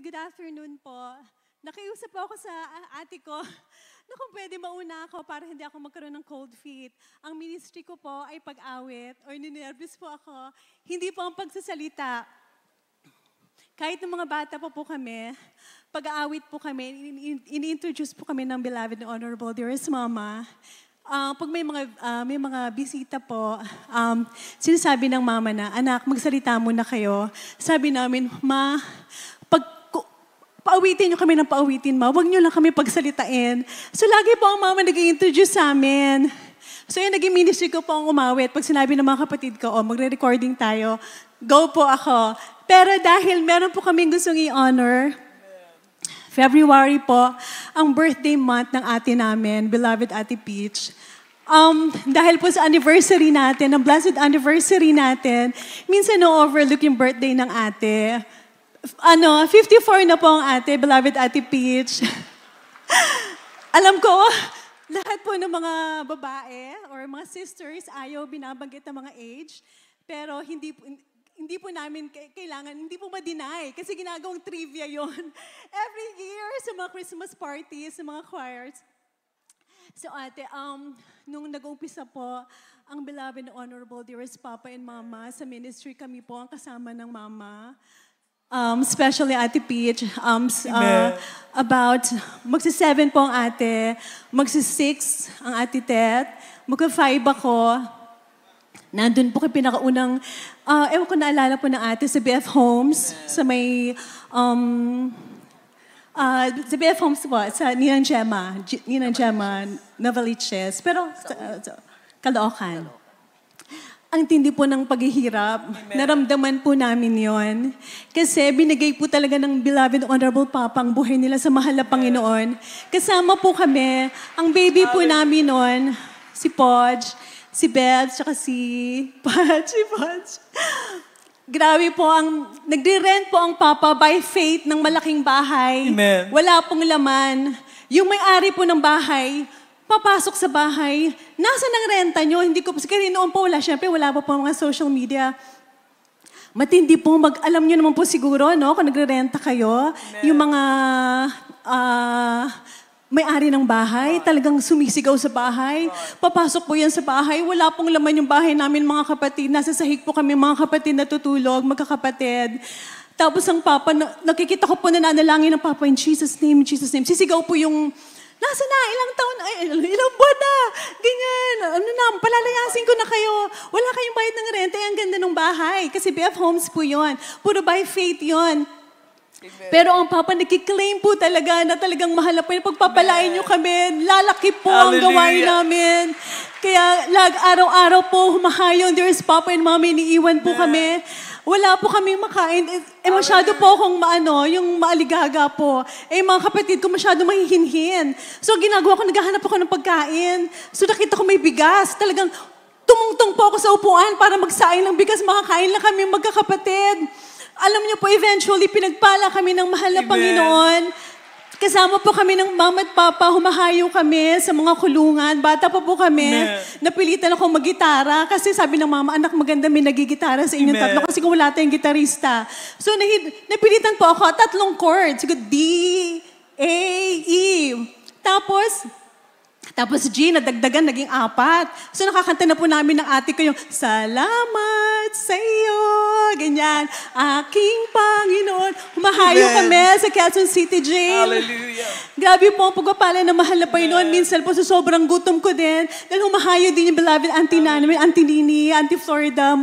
Good afternoon po. Nakiusap po ako sa ate ko na kung pwede mauna ako para hindi ako magkaroon ng cold feet. Ang ministry ko po ay pag-awit or ninervous po ako. Hindi po ang pagsasalita. Kahit ng mga bata po kami, pag-aawit po kami, ini-introduce po kami ng beloved and honorable dearest mama. Pag may mga bisita po, sinasabi ng mama na, anak, magsalita muna kayo. Sabi namin, ma, paawitin nyo kami ng paawitin, ma. Huwag nyo lang kami pagsalitain. So, lagi po ang mama nag-i-introduce sa amin. So, yung naging ministry ko po ang umawit. Pag sinabi ng mga kapatid ko, magre-recording tayo, go po ako. Pero dahil meron po kaming gustong i-honor, February po, ang birthday month ng ate namin, beloved Ate Peach. Dahil po sa anniversary natin, ang blessed anniversary natin, minsan na-overlook yung birthday ng ate. 54 na po ang ate, beloved Ate Peach. Alam ko, lahat po ng mga babae or mga sisters ayaw binabanggit ng mga age, pero hindi po namin kailangan, hindi po ma-deny kasi ginagawang trivia yon every year sa mga Christmas parties, sa mga choirs. So ate, nung nag-umpisa po, ang beloved and honorable dearest Papa and Mama, sa ministry kami po ang kasama ng Mama. Especially Ate Peach, magsi-7 po ang ate, magsi-6 ang Ate Tet, magka-5 ako. Nandun po kay pinakaunang, ewan ko naalala po ng ate sa BF Homes, sa may, sa BF Homes po, sa Ninang Gemma, Novaliches, pero Caloocan. Ang tindi po ng paghihirap. Naramdaman po namin yon. Kasi binigay po talaga ng beloved honorable Papa ang buhay nila sa mahal na Panginoon. Kasama po kami, ang baby po namin noon, si Podge, si Beth, tsaka si Podge. Grabe po, nagre-rent po ang Papa by faith ng malaking bahay. Amen. Wala pong laman. Yung may-ari po ng bahay, papasok sa bahay, nasa ng renta nyo? Hindi ko, kasi noon po wala, syempre wala pa po mga social media. Matindi po, alam nyo naman po siguro, no, kung nagre-renta kayo, amen, yung mga may-ari ng bahay, talagang sumisigaw sa bahay. Papasok po yan sa bahay, wala pong laman yung bahay namin mga kapatid. Nasa sahig po kami mga kapatid natutulog, magkakapatid. Tapos ang Papa, nakikita ko po nananalangin ng Papa, in Jesus' name, sisigaw po yung, nasa na, ilang taon, ilang buwan na, ganyan, palalayasin ko na kayo. Wala kayong bayad ng renta, ang ganda ng bahay. Kasi BF Homes po yun. Puro by faith yun. Amen. Pero ang Papa nagkiklaim po talaga na talagang mahal na po yun. Pagpapalain nyo kami, lalaki po ang gawain namin. Kaya araw-araw po humahayon, there's Papa and Mommy, iniiwan po kami. Wala po kaming makain. Masyado po akong yung maaligaga po. Mga kapatid ko masyado mahihinhin. So ginagawa ko, naghahanap ako ng pagkain. So nakita ko may bigas. Talagang tumungtong po ako sa upuan para magsaing ng bigas. Makakain lang kami magkakapatid. Alam niyo po, eventually, pinagpala kami ng mahal na Panginoon. Kasama po kami ng Mama at Papa, humahayo kami sa mga kulungan. Bata pa po kami. Napilitan ako mag-gitara kasi sabi ng Mama, anak, maganda may nagigitara sa inyong tatlo kasi kung wala tayong gitarista. So napilitan po ako, 3 chords. D, A, E. Tapos G, nadagdagan, naging 4. So nakakanta na po namin ng ate ko yung, salamat sa iyo, ganyan, aking Panginoon. Humahayo kami sa Quezon City Jail. Hallelujah. Grabe po ang pagpapala ng mahal na Panginoon. Minsan po sa sobrang gutom ko din, dahil humahayo din yung beloved Auntie Namin, Auntie Nini, Auntie Florida,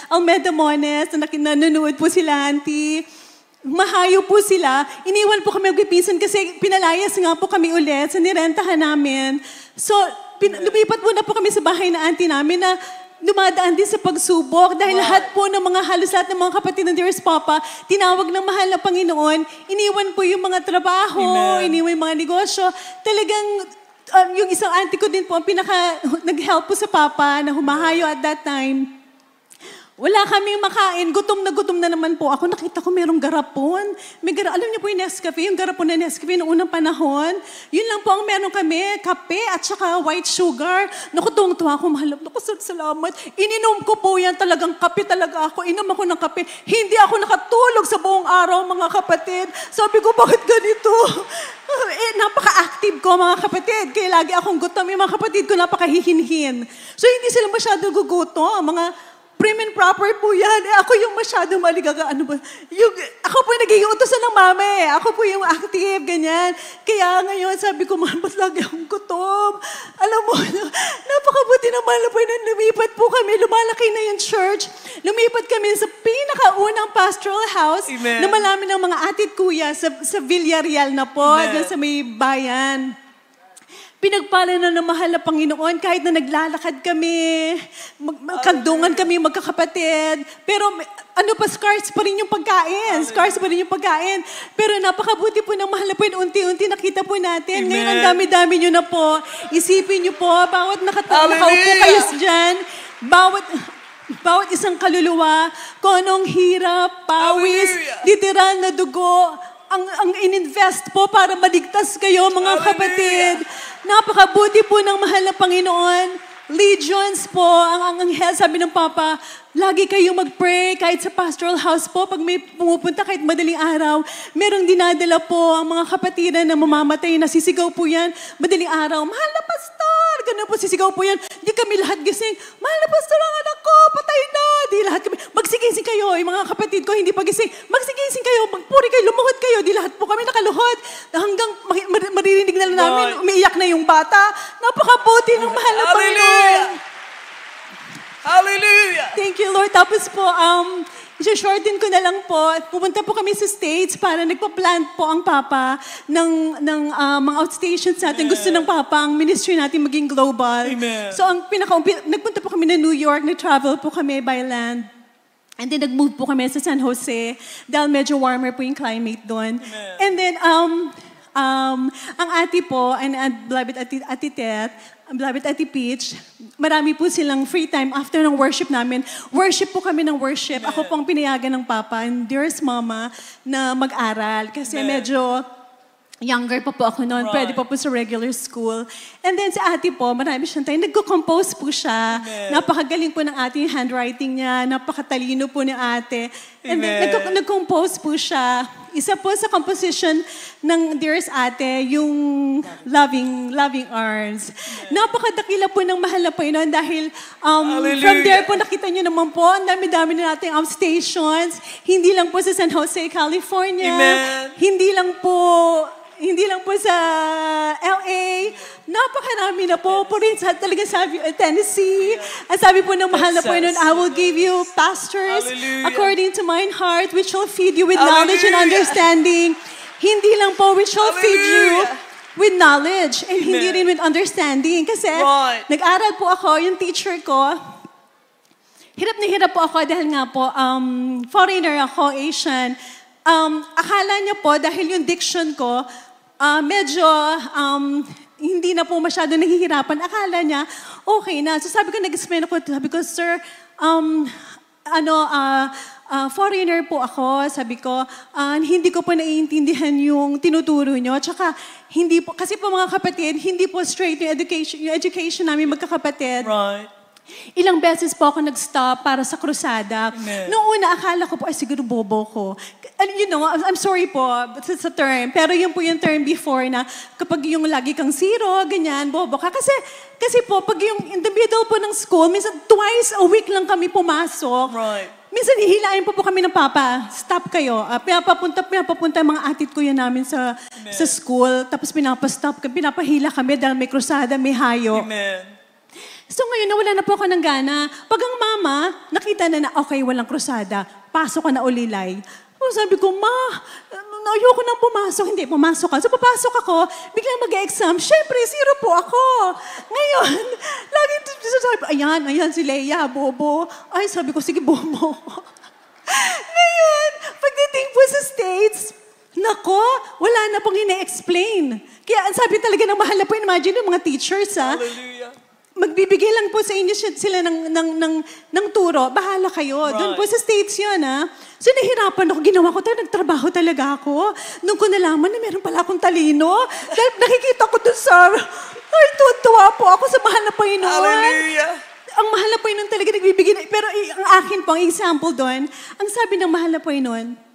Almeda Mones, na nanonood po sila, Auntie. Mahayo po sila. Iniwan po kami magpipisan kasi pinalayas nga po kami ulit sa nirentahan namin. So, lumipat po na po kami sa bahay na auntie namin na dumadaan din sa pagsubok dahil halos lahat ng mga kapatid ng dearest Papa, tinawag ng mahal na Panginoon, iniwan po yung mga trabaho, iniwan yung mga negosyo. Talagang, yung isang auntie ko din po, nag-help po sa Papa na humahayo at that time. Wala kaming makain. Gutom na naman po ako. Nakita ko merong garapon. Alam niyo po yung Nescafe, yung garapon na Nescafe noong unang panahon. Yun lang po ang meron kami. Kape at saka white sugar. Naku, tuwang-tuwa ako. Mahal. Naku, salamat. Ininom ko po yan. Talagang kape talaga ako. Inom ako ng kape. Hindi ako nakatulog sa buong araw, mga kapatid. Sabi ko, bakit ganito? Napaka-active ko, mga kapatid. Kaya lagi akong gutom. Yung mga kapatid ko, napakahihinhin. So, hindi sila masyado gugutom. Mga prim and proper po yan. Ako yung masyado maligaga. Ako po yung nagiging utosan ng mama eh. Ako po yung active, ganyan. Kaya ngayon, sabi ko, mas lagi akong gutom. Alam mo, napakabuti naman na po nung lumipat po kami. Lumalaki na yung church. Lumipat kami sa pinakaunang pastoral house na malami ng mga atit kuya sa Villarreal na po, dyan sa may bayan. Pinagpala na ng mahal na Panginoon kahit na naglalakad kami, magkandungan kami magkakapatid. Pero scarce pa rin yung pagkain. Scarce pa rin yung pagkain. Pero napakabuti po ng mahal na Panginoon. Unti-unti nakita po natin. Ngayon ang dami-dami nyo na po. Isipin nyo po, bawat nakaupo kayo dyan, bawat isang kaluluwa, kung anong hirap, pawis, literal na dugo, ang ininvest po para maligtas kayo, mga kapatid. Napakabuti po ng mahal na Panginoon. Legions po, ang anghel, sabi ng Papa, lagi kayong mag-pray kahit sa pastoral house po. Pag may pumupunta kahit madaling araw, merong dinadala po ang mga kapatiran na mamamatay. Nasisigaw po yan, madaling araw, mahal na pastor! Ganun po, sisigaw po yan. Di kami lahat gising, mahal na pastor ang anak ko, patay na! Di lahat kami, magsigising kayo, yung mga kapatid ko hindi pa gising, magsigising kayo, magpuri kayo, lumuhod kayo, di lahat po kami nakaluhod. Hanggang maririnig na lang namin, umiiyak na yung bata. Napakabuti ng mahal na Panginoon. Hallelujah! Thank you, Lord. Tapos po, i-shorten ko na lang po. Pumunta po kami sa States para nagpa-plant po ang Papa ng mga outstations natin. Gusto ng Papa ang ministry natin maging global. Amen. So, nagpunta po kami na New York, nag-travel po kami by land. And then, nag-move po kami sa San Jose dahil medyo warmer po yung climate doon. And then, ang ate po, and beloved Ate Tet, beloved Ate Peach, marami po silang free time after ng worship namin. Worship po kami ng worship. Ako pong pinayagan ng Papa and dearest Mama na mag-aral. Kasi medyo younger pa po ako noon. Pwede pa po sa regular school. And then sa ate po, marami siyang tayo. Nagko-compose po siya. Napakagaling po ng ate yung handwriting niya. Napakatalino po ni ate. And then nag-compose po siya. Isa po sa composition ng dearest ate, yung Loving Arms. Napakadakila po ng mahal na Panginoon dahil from there po nakita niyo naman po, ang dami-dami na nating stations. Hindi lang po sa San Jose, California. Hindi lang po sa LA, napakarami na po. Po rin talaga sabi, Tennessee. At sabi po ng mahal na Panginoon, I will give you pastors according to mine heart, which will feed you with knowledge and understanding. Hindi lang po, which will feed you with knowledge and hindi rin with understanding. Kasi nag-aral po ako, yung teacher ko, hirap na hirap po ako dahil nga po, foreigner ako, Asian. Akala niya po, dahil yung diction ko, medyo hindi na po masyado nahihirapan. Akala niya, okay na. So sabi ko, nag-explain ako, sabi ko, sir, foreigner po ako. Sabi ko, hindi ko po naiintindihan yung tinuturo nyo. Tsaka, hindi po, kasi po mga kapatid, hindi po straight yung education namin magkakapatid. Right. Ilang beses po ako nag-stop para sa krusada. Noong una, akala ko po, ay siguro bobo ko. You know, I'm sorry po sa term, pero yun po yung term before na kapag yung lagi kang zero, ganyan, bobo ka. Kasi po, pag yung in the middle po ng school, minsan twice a week lang kami pumasok. Right. Minsan hihilain po kami ng Papa, stop kayo. Pinapapunta yung mga atit ko yan namin sa school, tapos pinapahila kami dahil may krusada, may hayo. Amen. So ngayon, nawala na po ako ng gana. Pag ang mama, nakita na okay, walang krusada, pasok ka na ulilay. Sabi ko, Ma, ayoko nang pumasok. Hindi, pumasok ka. So papasok ako, biglang mag-exam. Siyempre, zero po ako. Ngayon, lagi sabi, ayan si Leia, bobo. Ay, sabi ko, sige, bobo. Ngayon, pagdating po sa States, nako, wala na pong ina-explain. Kaya sabi talaga ng mahal na po, imagine yung mga teachers, Hallelujah. magbibigay lang po sa inyo sila ng turo. Bahala kayo. Doon po sa States yun, ha? So, nahirapan ako. Ginawa ko talaga, nagtrabaho talaga ako. Nung ko nalaman na meron pala akong talino, dahil nakikita ko doon sa... Ay, tuwa po ako sa mahal na Panginoon. Hallelujah! Ang mahal na Panginoon talaga nagbibigay. Pero ang akin po, ang example doon, ang sabi ng mahal na Panginoon,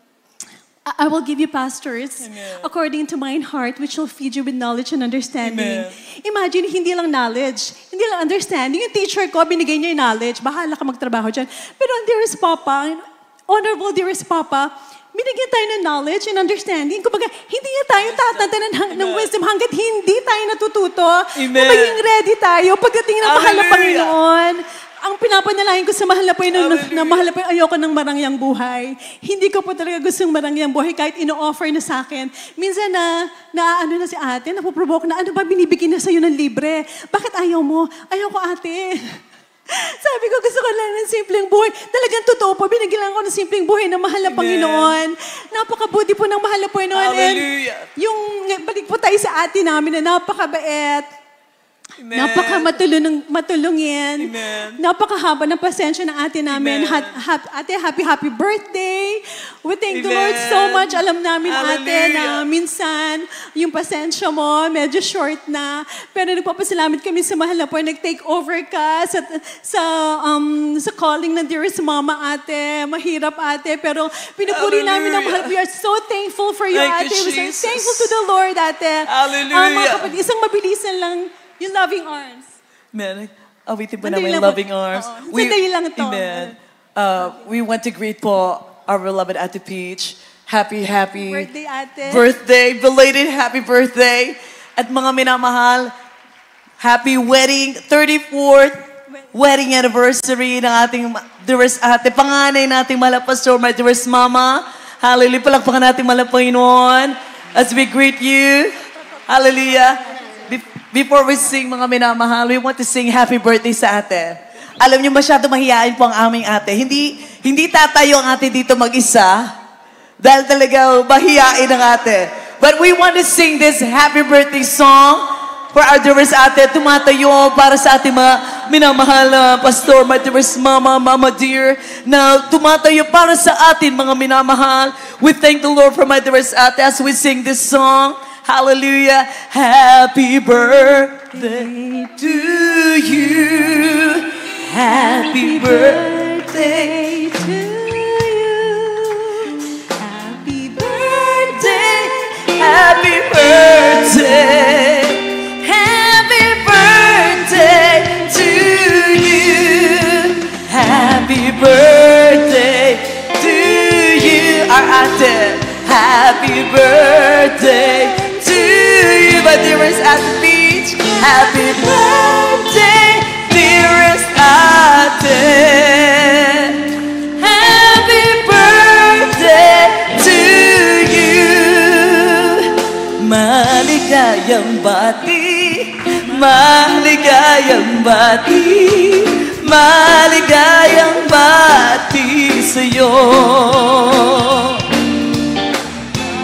I will give you pastors according to mine heart, which will feed you with knowledge and understanding. Amen. Imagine, hindi lang knowledge, hindi lang understanding. Yung teacher ko, binigay niya yung knowledge. Bahala ka magtrabaho dyan. Pero ang dearest Papa, honorable dearest Papa, binigyan tayo ng knowledge and understanding. Kumbaga, hindi niya tayo tatatanan ng wisdom hanggat hindi tayo natututo. Amen. Na maging ready tayo pagdating ng mahal na Hallelujah. Panginoon. Ang pinapanalangin ko sa mahal na Panginoon, na mahal na Panginoon, ayoko ng marangyang buhay. Hindi ko po talaga gustong marangyang buhay kahit ino-offer na sa akin. Minsan ano na si ate, napoprovoke na, ano ba binibigyan na sa'yo ng libre? Bakit ayaw mo? Ayaw ko ate. Sabi ko, gusto ko lang ng simpleng buhay. Talagang totoo po, binigyan lang ako ng simpleng buhay ng mahal na Panginoon. Napakabuti po ng mahal na Panginoon. Hallelujah. And yung, balik po tayo sa ate namin na napakabait. Amen. Matulungin. Amen. Napakahaba ng pasensya ng ate namin. Amen. Ate, happy birthday. We thank the Amen. Lord so much. Alam namin, ate, na Hallelujah. minsan, yung pasensya mo, medyo short na. Pero nagpapasalamat kami sa mahal na po. Nag-take over ka sa calling ng dearest mama, ate. Mahirap, ate. Pero pinupuri namin ang mahal. We are so thankful for you, Thank ate. you, We are Jesus. thankful to the Lord, ate. Hallelujah. Mga kapatid, isang mabilisan lang, yung loving arms. Amen. Awitin po Sandali namin lang po. loving arms. Oo. Sandali lang to. Amen. We want to greet po our beloved Ate Peach. Happy Birthday, ate. birthday, belated happy birthday. At mga minamahal, happy wedding, 34th wedding anniversary ng ating dearest ate. Panganay nating mahal na pastor, my dearest mama. Hallelujah. Palakpakan natin mahal na Panginoon as we greet you. Hallelujah. Before we sing, mga minamahal, we want to sing happy birthday sa ate. Alam niyo, masyado mahihain po ang aming ate. Hindi tatayo ang ate dito mag-isa. Dahil talaga mahihain ang ate. But we want to sing this happy birthday song for our dearest ate. Tumatayo para sa ating mga minamahal na pastor, my dearest mama, mama dear, na tumatayo para sa atin, mga minamahal. We thank the Lord for my dearest ate as we sing this song. Hallelujah. Happy birthday to you. Happy birthday to you. Happy birthday. Happy birthday. Happy birthday to you. Happy birthday to you. Our ate. Happy birthday to you, my dearest Ate Peach. Happy birthday, dearest Ate. Happy birthday to you. Maligayang bati, maligayang bati, maligayang bati sa'yo.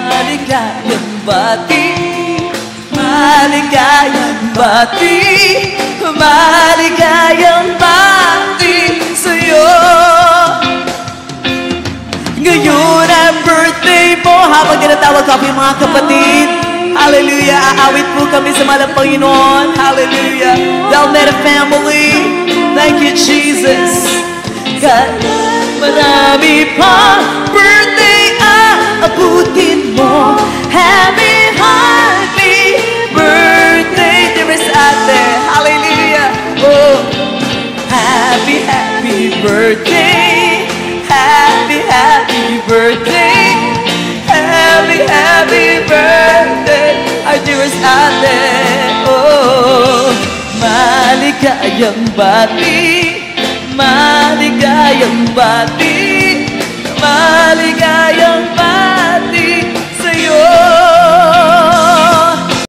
Maligayang bati, maligayang bati, maligayang bati sa'yo. Ngayon ang birthday mo, habang tinatawag kami mga kapatid. Hallelujah, aawit po kami sa malang Panginoon. Hallelujah, Dalmeda family. Thank you, Jesus. God, marami pa birthday abutin mo. Happy birthday, dearest ate. Hallelujah. Oh, happy birthday. Happy birthday. Happy birthday, our dearest ate. Oh, maligayang bati.